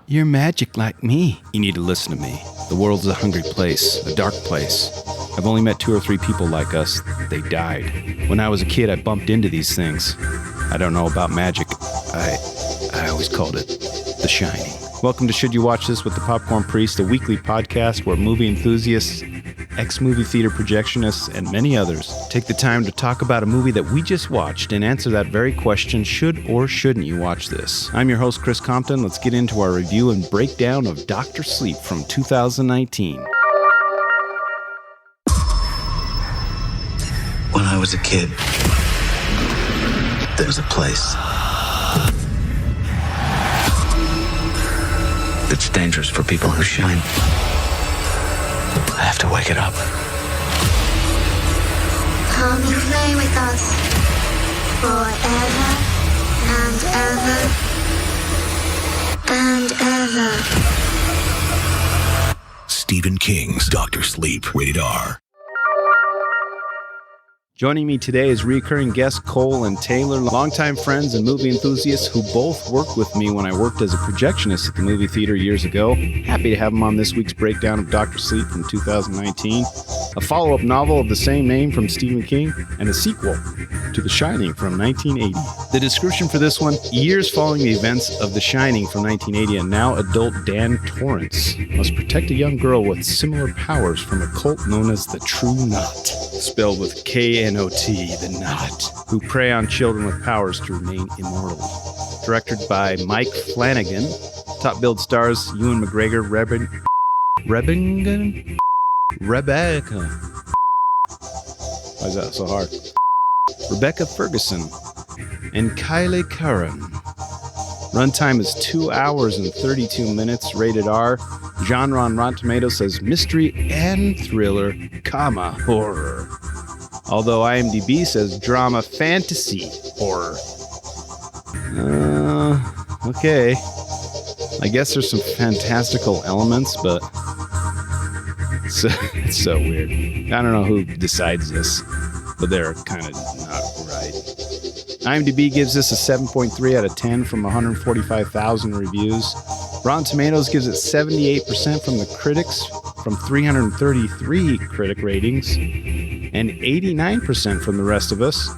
You're magic like me. You need to listen to me. The world's a hungry place, a dark place. I've only met 2 or 3 people like us. They died. When I was a kid, I bumped into these things. I don't know about magic. I always called it The Shining. Welcome to Should You Watch This with the Popcorn Priest, a weekly podcast where movie enthusiasts, ex-movie theater projectionists, and many others take the time to talk about a movie that we just watched and answer that very question, should or shouldn't you watch this? I'm your host, Chris Compton. Let's get into our review and breakdown of Dr. Sleep from 2019. When I was a kid, there was a place. It's dangerous for people who shine. I have to wake it up. Come and play with us forever and ever and ever. Stephen King's Dr. Sleep, rated R. Joining me today is recurring guests Cole and Taylor, longtime friends and movie enthusiasts who both worked with me when I worked as a projectionist at the movie theater years ago. Happy to have them on this week's breakdown of Dr. Sleep from 2019, a follow-up novel of the same name from Stephen King, and a sequel to The Shining from 1980. The description for this one, years following the events of The Shining from 1980, and now adult Dan Torrance must protect a young girl with similar powers from a cult known as the True Knot, spelled with K-N-O-T, the Knot, who prey on children with powers to remain immortal. Directed by Mike Flanagan, top billed stars Ewan McGregor, Rebecca. Why is that so hard? Rebecca Ferguson and Kylie Curran. Runtime is 2 hours and 32 minutes, rated R. Genre on Rotten Tomatoes says mystery and thriller, horror. Although IMDb says drama, fantasy, horror. Okay. I guess there's some fantastical elements, but it's so weird. I don't know who decides this, but they're kind of not right. IMDb gives this a 7.3 out of 10 from 145,000 reviews. Rotten Tomatoes gives it 78% from the critics, from 333 critic ratings, and 89% from the rest of us,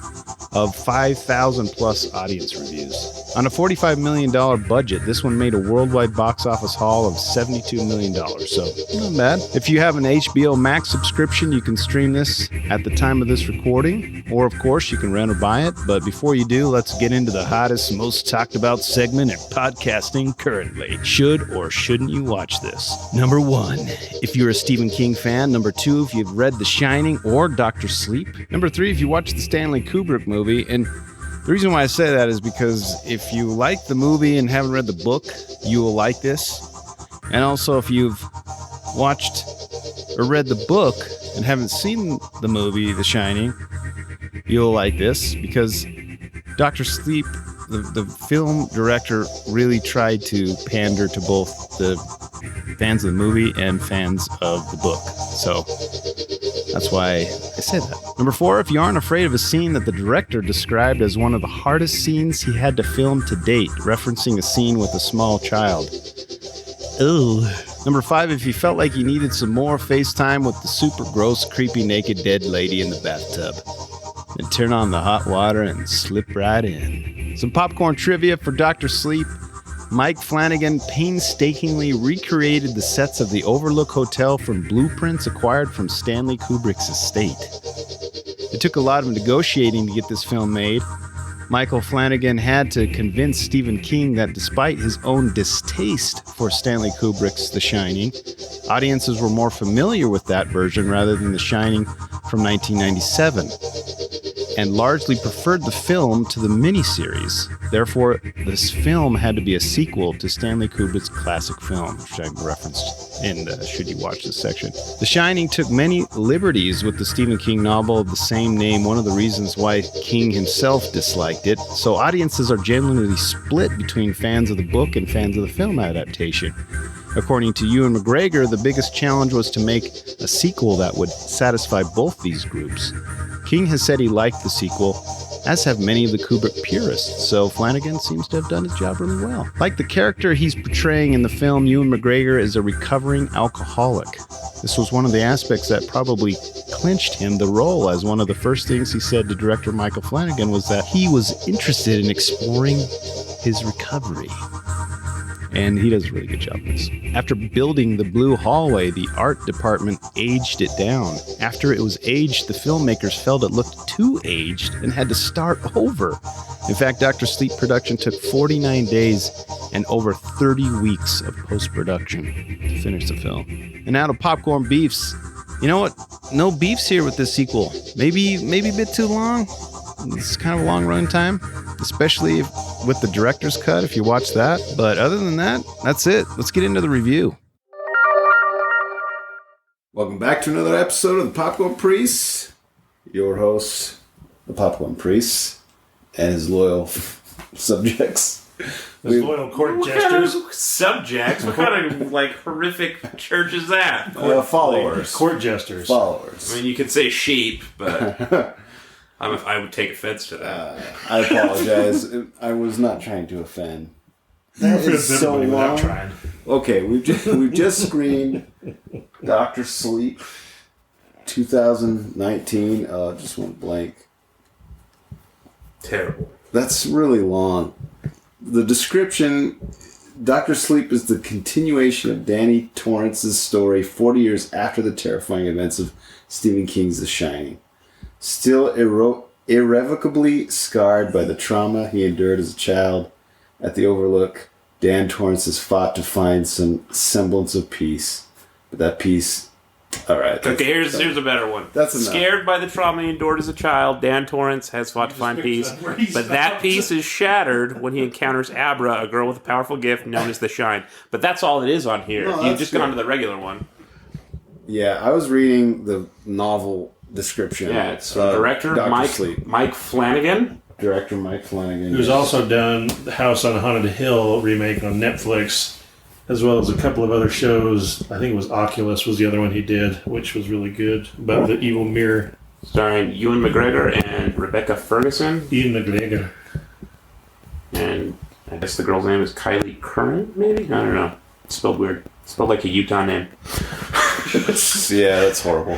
of 5,000 plus audience reviews. On a $45 million budget, this one made a worldwide box office haul of $72 million, so not bad. If you have an HBO Max subscription, you can stream this at the time of this recording, or of course, you can rent or buy it. But before you do, let's get into the hottest, most talked about segment in podcasting currently. Should or shouldn't you watch this? Number 1, if you're a Stephen King fan. Number 2, if you've read The Shining or Dr. Sleep. Number 3, if you watched the Stanley Kubrick movie. And the reason why I say that is because if you like the movie and haven't read the book, you will like this. And also, if you've watched or read the book and haven't seen the movie The Shining, you'll like this, because Dr. Sleep, the film director, really tried to pander to both the fans of the movie and fans of the book. So that's why I say that. Number 4, if you aren't afraid of a scene that the director described as one of the hardest scenes he had to film to date, referencing a scene with a small child. Ugh. Number 5, if you felt like you needed some more FaceTime with the super gross, creepy, naked, dead lady in the bathtub, then turn on the hot water and slip right in. Some popcorn trivia for Dr. Sleep. Mike Flanagan painstakingly recreated the sets of the Overlook Hotel from blueprints acquired from Stanley Kubrick's estate. It took a lot of negotiating to get this film made. Michael Flanagan had to convince Stephen King that despite his own distaste for Stanley Kubrick's The Shining, audiences were more familiar with that version rather than The Shining from 1997, and largely preferred the film to the miniseries. Therefore, this film had to be a sequel to Stanley Kubrick's classic film, which I referenced in the Should You Watch This section. The Shining took many liberties with the Stephen King novel of the same name, one of the reasons why King himself disliked it. So audiences are generally split between fans of the book and fans of the film adaptation. According to Ewan McGregor, the biggest challenge was to make a sequel that would satisfy both these groups. King has said he liked the sequel, as have many of the Kubrick purists, so Flanagan seems to have done his job really well. Like the character he's portraying in the film, Ewan McGregor is a recovering alcoholic. This was one of the aspects that probably clinched him the role, as one of the first things he said to director Michael Flanagan was that he was interested in exploring his recovery. And he does a really good job of this. After building the blue hallway, the art department aged it down. After it was aged, the filmmakers felt it looked too aged and had to start over. In fact, Dr. Sleep production took 49 days and over 30 weeks of post-production to finish the film. And now to popcorn beefs. You know what? No beefs here with this sequel. Maybe a bit too long. It's kind of a long run time, especially with the director's cut if you watch that. But other than that, that's it. Let's get into the review. Welcome back to another episode of the Popcorn Priest. Your host, the Popcorn Priest, and his loyal subjects. His loyal court jesters. Subjects? What kind of horrific church is that? Followers. Court jesters. Followers. I mean, you could say sheep, but I would take offense to that. I apologize. I was not trying to offend. That is so long. Trying. Okay, we've just screened Dr. Sleep 2019. Just went blank. Terrible. That's really long. The description: Dr. Sleep is the continuation of Dan Torrance's story 40 years after the terrifying events of Stephen King's The Shining. Still irrevocably scarred by the trauma he endured as a child at the Overlook, Dan Torrance has fought to find some semblance of peace. But that peace... Alright. Okay, here's a better one. That's enough. Scared by the trauma he endured as a child, Dan Torrance has fought to find peace. But that peace is shattered when he encounters Abra, a girl with a powerful gift known as the Shine. But that's all it is on here. No, You've just gone to the regular one. Yeah, I was reading the novel description. Yeah, it's director Mike Flanagan. Director Mike Flanagan. Who's also done the House on Haunted Hill remake on Netflix, as well as a couple of other shows. I think it was Oculus was the other one he did, which was really good, about the evil mirror. Starring Ewan McGregor and Rebecca Ferguson. Ian McGregor. And I guess the girl's name is Kylie Curran, maybe? I don't know. It's spelled weird. It's spelled like a Utah name. Yeah, that's horrible.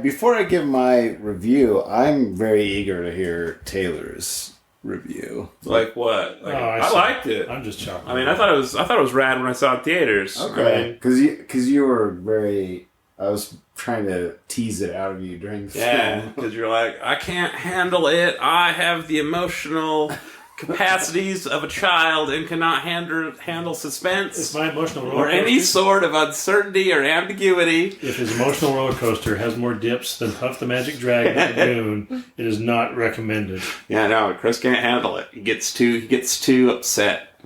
Before I give my review, I'm very eager to hear Taylor's review. Like what? I liked it. I'm just chopping. I mean, I thought it was rad when I saw it in theaters. Okay, because you were very. I was trying to tease it out of you during the film. Because you're like, I can't handle it. I have the emotional capacities of a child and cannot handle suspense. If my emotional roller or any sort of uncertainty or ambiguity. If his emotional roller coaster has more dips than Puff the Magic Dragon at the moon, it is not recommended. Yeah, no, Chris can't handle it. He gets too upset.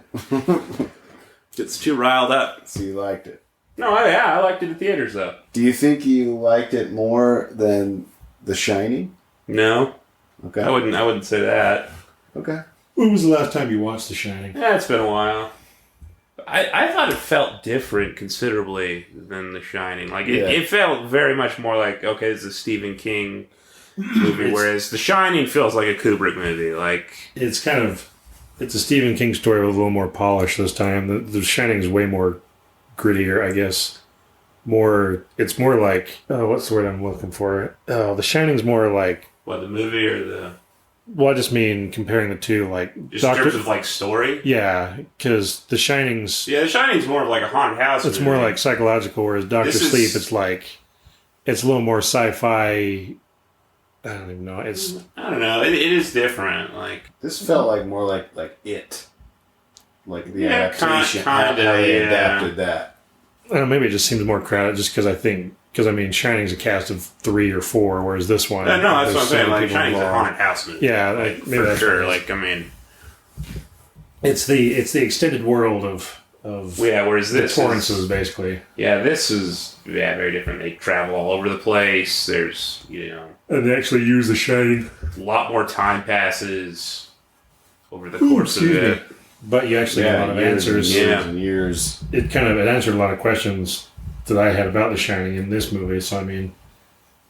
Gets too riled up. So you liked it? No, I liked it in theaters though. Do you think you liked it more than The Shining? No. Okay. I wouldn't say that. Okay. When was the last time you watched The Shining? Yeah, it's been a while. I thought it felt different considerably than The Shining. Like it felt very much more like, okay, it's a Stephen King movie, whereas The Shining feels like a Kubrick movie. Like it's a Stephen King story with a little more polish this time. The Shining is way more grittier, I guess. It's more like, what's the word I'm looking for? The Shining's more like... What, the movie or the... Well, I just mean comparing the two, like... Just in terms of, like, story? Yeah, because The Shining's... Yeah, The Shining's more of like a haunted house It's movie. more like psychological, whereas Dr. Sleep, it's a little more sci-fi... I don't even know. I don't know. It is different. Like this felt like more like It. Like the adaptation. How they adapted that. I don't know, maybe it just seems more crowded just because I mean, Shining's a cast of 3 or 4, whereas this one... No, that's what I'm saying. Like, Shining's a haunted house movie. Yeah, like, maybe for sure. Like, I mean... It's the extended world of whereas this the Torrances, basically. Yeah, this is very different. They travel all over the place. There's, And they actually use The Shining. A lot more time over the course of it. But you actually get a lot of answers. And years. It answered a lot of questions that I had about The Shining in this movie. So, I mean,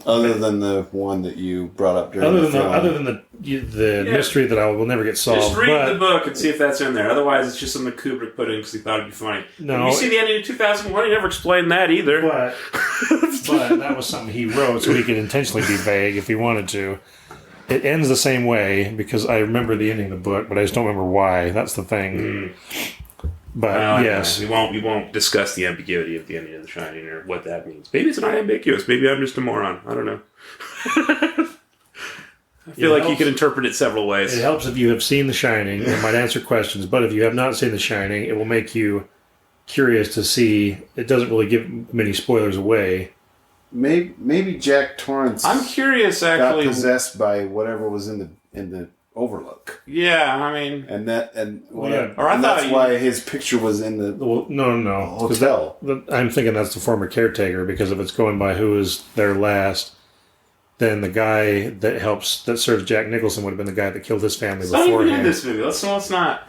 Other than the one that you brought up during Other the than film. other than the mystery that I will never get solved. Just read but the book and see if that's in there. Otherwise, it's just something Kubrick put in because he thought it'd be funny. No, you see the ending of 2001, he never explained that either. But that was something he wrote so he could intentionally be vague if he wanted to. It ends the same way because I remember the ending of the book, but I just don't remember why. That's the thing. But yes, we won't discuss the ambiguity of the ending of The Shining or what that means. Maybe it's not ambiguous. Maybe I'm just a moron. I don't know. I feel like you could interpret it several ways. It helps if you have seen The Shining. It might answer questions, but if you have not seen The Shining, it will make you curious to see. It doesn't really give many spoilers away. Maybe Jack Torrance. I'm curious, actually. Got possessed by whatever was in the Overlook. Yeah, I mean, And that's thought why his picture was in the Well, no. 'Cause hotel. I'm thinking that's the former caretaker because if it's going by who was there last, then the guy that serves Jack Nicholson would have been the guy that killed his family don't even beforehand. in this movie. Let's not.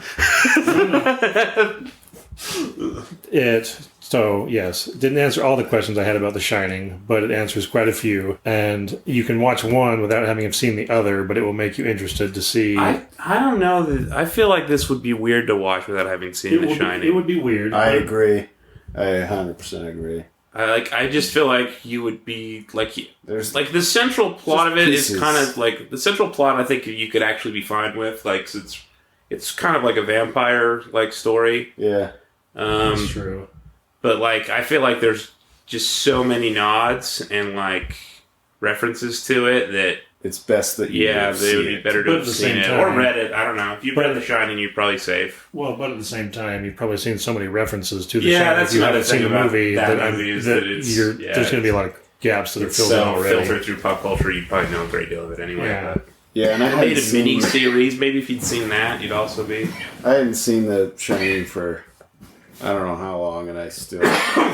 So, yes, it didn't answer all the questions I had about The Shining, but it answers quite a few. And you can watch one without having seen the other, but it will make you interested to see. I don't know. I feel like this would be weird to watch without having seen The Shining. It would be weird. I agree. I 100% agree. I just feel like you would be There's like the central plot of it pieces. is kind of like the central plot. I think you could actually be fine with, like, 'cause it's kind of like a vampire like story. Yeah. That's true. But like I feel like there's just so many nods and like references to it that It's best that you they would be better to But have at the seen same it time- or read it. I don't know. If you've read The Shining, you're probably safe. Well, but at the same time, you've probably seen so many references to The Yeah, Shining. that's If you another haven't seen thing the about movie, that movie is that it's- there's going to be a lot of gaps that are It's filled in so already. filtered through pop culture. You probably know a great deal of it anyway. Yeah. But Yeah, and I made hadn't a seen, mini series. Maybe if you'd seen that, you'd also be. I hadn't seen The Shining for I don't know how long, and I still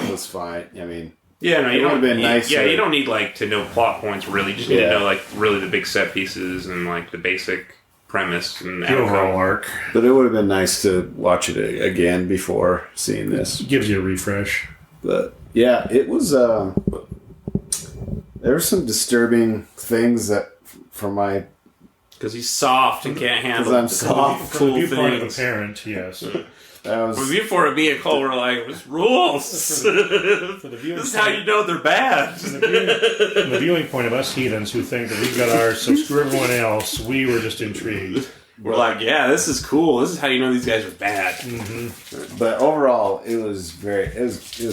was fine. I mean, Yeah, no, you It don't. would've been nicer. Yeah, you don't need like to know plot points. Really, you just need Yeah. to know like really the big set pieces and like the basic premise and The overall outcome. arc but it would have been nice to watch it again before seeing this. gives you a refresh. But yeah, it was. There were some disturbing things that, for my, Because he's soft and can't handle. I'm the soft. From the cool viewpoint of a things. parent, yes. I was. From before me and Cole were like, "What's rules? For the viewing This is how you know they're bad." From the viewing point of us heathens who think that we've got ours, so screw everyone else, we were just intrigued. We're like, "Yeah, this is cool. This is how you know these guys are bad." But overall, it was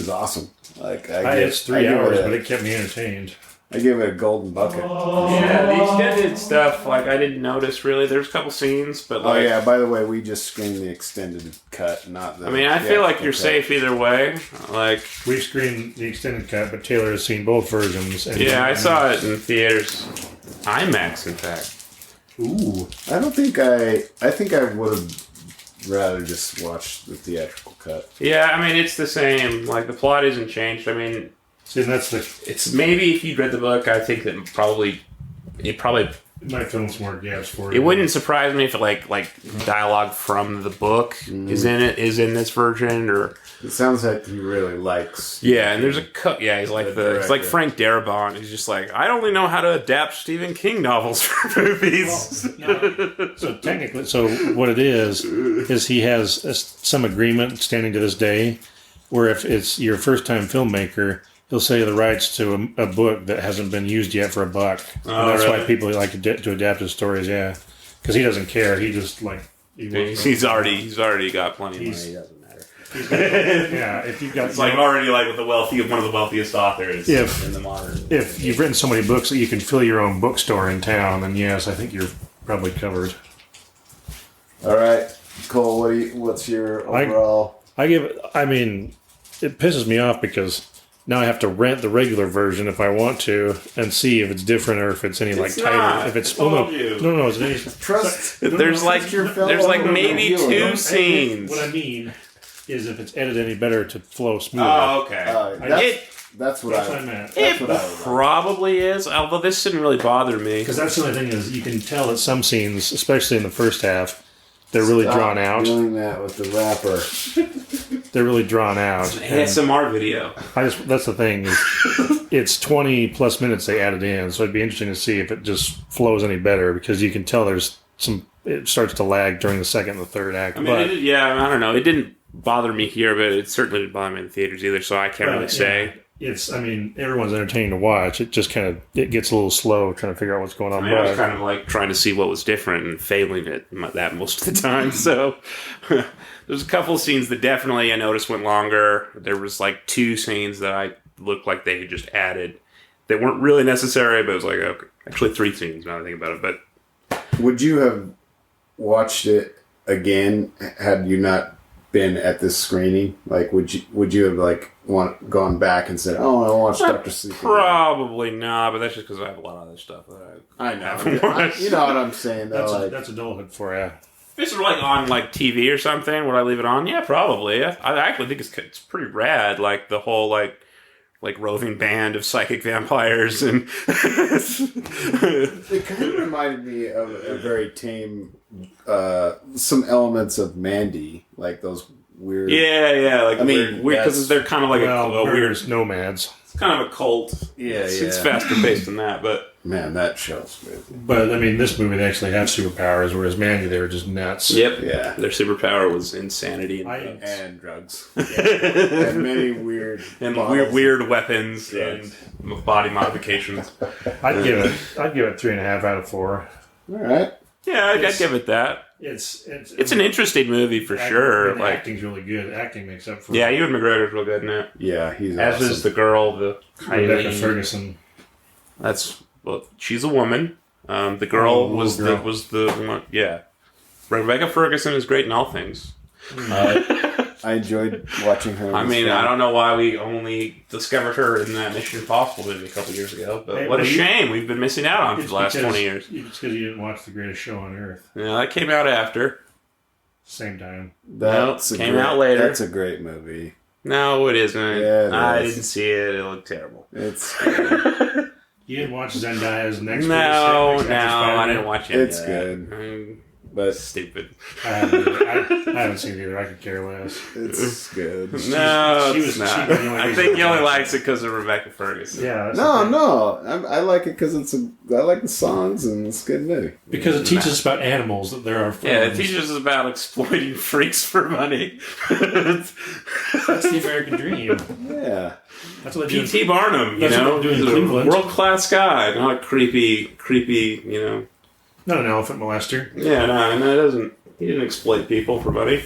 awesome. Like It's 3 hours, but it kept me entertained. I give it a golden bucket. Yeah, the extended stuff, like I didn't notice really. There's a couple scenes, but Oh like, yeah. By the way, we just screened the extended cut, not the. I mean, I feel like you're cut. safe either way. Like, We've screened the extended cut, but Taylor has seen both versions. And yeah, I saw it in theaters, IMAX, in fact. Ooh. I don't think I think I would have rather just watched the theatrical cut. Yeah, I mean, it's the same. Like, the plot isn't changed. I mean, See, that's the. it's maybe if you'd read the book, I think that it probably. It might fill in some more gaps for you. It wouldn't surprise me if like dialogue from the book is in this version, or It sounds like he really likes. yeah. And there's a cut. Yeah, he's like The he's like director. Frank Darabont. He's just like, I only know how to adapt Stephen King novels for movies. So technically, what it is he has some agreement standing to this day, where if it's your first time filmmaker, he'll sell you the rights to a book that hasn't been used yet for $1. And that's why really? people like to adapt his stories. Yeah, because he doesn't care. He just He's already got plenty of money. It doesn't matter. yeah. If you've got It's like already like with one of the wealthiest authors in the modern. if you've written so many books that you can fill your own bookstore in town, then yes, I think you're probably covered. All right, Cole. What's your overall? I mean, it pisses me off because now I have to rent the regular version if I want to and see if it's different or if it's any It's tighter. not. If it's I told no, you. no, it's any. Trust. There's like your fellow maybe reviewer. two scenes. What I mean is if it's edited any better to flow smoother. Oh, okay. That's what That's I. what I meant. That's It what I would like. probably is, although this didn't really bother me. Because that's the only thing is you can tell that some scenes, especially in the first half, they're really drawn out. Doing that with the rapper. They're really drawn out. And ASMR video. that's the thing. Is it's 20 plus minutes they added in, so it'd be interesting to see if it just flows any better, because you can tell it starts to lag during the second and the third act. I mean, I don't know. It didn't bother me here, but it certainly didn't bother me in the theaters either, so I can't really say. Everyone's entertaining to watch. It just it gets a little slow trying to figure out what's going on. I was kind of like trying to see what was different and failing at that most of the time. So there's a couple scenes that definitely I noticed went longer. There was like 2 scenes that I looked like they had just added. They weren't really necessary, but it was like, okay, actually 3 scenes now that I think about it. But would you have watched it again had you not been at this screening? Like, would you have like gone back and said, "Oh, I watched Dr. Sleep"? Probably not, but that's just because I have a lot of other stuff that I know. You know what I'm saying, though. That's adulthood for you. If this were like on like TV or something, would I leave it on? Yeah, probably. I actually think it's pretty rad. Like the whole like roving band of psychic vampires, and it kind of reminded me of a very tame, some elements of Mandy, like those weird. Yeah. Like weird because they're kind of like a weird nomads. It's kind of a cult. It's faster paced than that, but. Man, that show's good. But, I mean, this movie, they actually have superpowers, whereas Mandy, they were just nuts. Yep. Yeah. Their superpower was insanity and drugs. And many weird... And weird weapons and body modifications. I'd give it 3.5 out of 4. All right. Yeah, I'd give it that. It's an interesting movie for sure. Like, acting's really good. Acting makes up for it. Yeah, Ewan McGregor's real good in it. Yeah, he's As awesome. is the girl, the Rebecca Ferguson. Well, she's a woman. The girl was the one. Yeah, Rebecca Ferguson is great in all things. I enjoyed watching her. I mean, I don't know why we only discovered her in that Mission Impossible movie a couple years ago, but what a shame we've been missing out on for the last 20 years. It's because you didn't watch The Greatest Show on Earth. Yeah, that came out after. Same time. Came out later. That's a great movie. No, it isn't. Yeah, I didn't see it. It looked terrible. It's. You didn't watch Zendaya's next No, I didn't watch it. It's good. But stupid. I haven't seen it either. I could care less. It's good. No, it's not. I think he only likes it because of Rebecca Ferguson. Yeah. No. I like it because I like the songs and it's a good movie. Because it teaches us about animals, that there are friends. Yeah, it teaches us about exploiting freaks for money. That's the American dream. Yeah. That's what P.T. Barnum, you know, doing in Cleveland. World-class guy, not a creepy, you know. Not an elephant molester. Yeah, no, he didn't exploit people for money.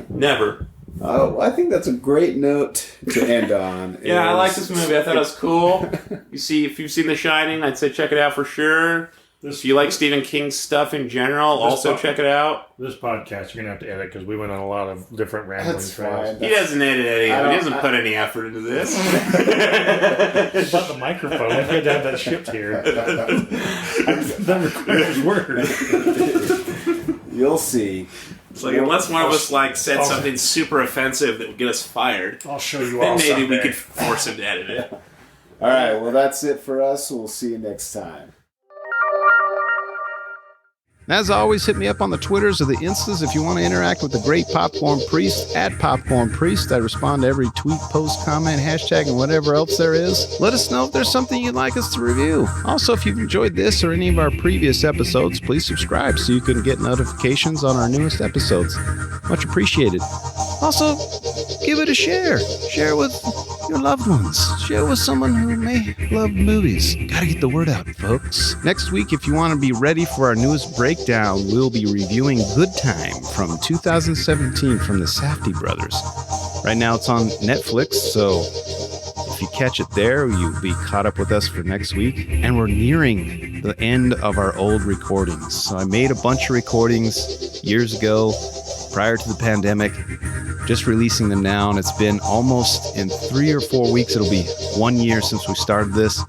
Never. Oh, I think that's a great note to end on. Yeah, I like this movie. I thought it was cool. If you've seen The Shining, I'd say check it out for sure. If you like Stephen King's stuff in general, also check it out. This podcast, you're going to have to edit because we went on a lot of different rambling trails. He doesn't edit anything. He doesn't put any effort into this. About the microphone. We had to have that shipped here. That requires word. You'll see. It's like, unless one of us said something super offensive that would get us fired, I'll show you all. Then maybe we could force him to edit it. All right, well, that's it for us. We'll see you next time. As always, hit me up on the Twitters or the Instas if you want to interact with the great Popcorn Priest at Popcorn Priest. I respond to every tweet, post, comment, hashtag, and whatever else there is. Let us know if there's something you'd like us to review. Also, if you've enjoyed this or any of our previous episodes, please subscribe so you can get notifications on our newest episodes. Much appreciated. Also, give it a share. Share with your loved ones. Share with someone who may love movies. Gotta get the word out, folks. Next week, if you want to be ready for our newest breakdown, we'll be reviewing Good Time from 2017 from the Safdie brothers. Right now it's on Netflix, so if you catch it there, you'll be caught up with us for next week. And we're nearing the end of our old recordings. So I made a bunch of recordings years ago, prior to the pandemic, just releasing them now, and it's been almost in 3 or 4 weeks. It'll be 1 year since we started this,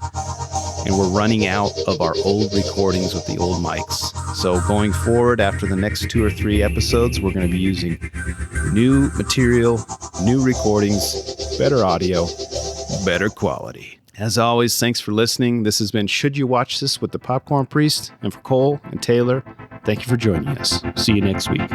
and we're running out of our old recordings with the old mics. So going forward, after the next 2 or 3 episodes, we're going to be using new material, new recordings, better audio, better quality. As always, thanks for listening. This has been Should You Watch This with the Popcorn Priest, and for Cole and Taylor, thank you for joining us. See you next week.